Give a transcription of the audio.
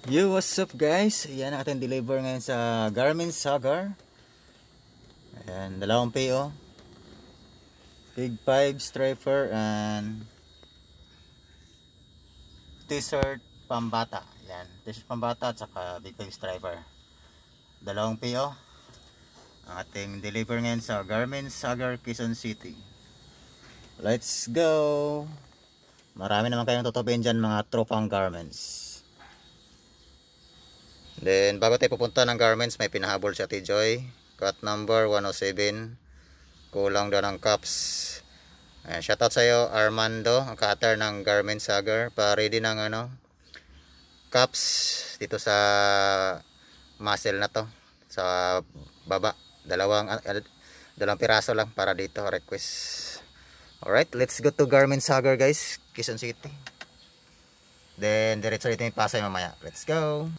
Yo, what's up guys? Ayan ang ating deliver ngayon sa Garmin Sagar. Ayan, dalawang PO. Big 5 striper and t-shirt pambata. Ayan, t-shirt pambata at saka big 5 striper. Dalawang PO. Ang ating deliver ngayon sa Garmin Sagar, Quezon City. Let's go! Marami naman kayong tutupin dyan mga tropang garments. Then bago tayo pupunta ng garments, may pinahabol si Ate Joy. Cut number 107. Kulang daw ng cups. Ayan, shoutout sa iyo Armando, ang cutter ng Garmin Sagar. Pa-ready ng cups dito sa muscle na to. Sa baba. Dalawang piraso lang para dito request. Alright, let's go to Garmin Sagar guys, Quezon City. Then diretso dito yung Pasay mamaya. Let's go!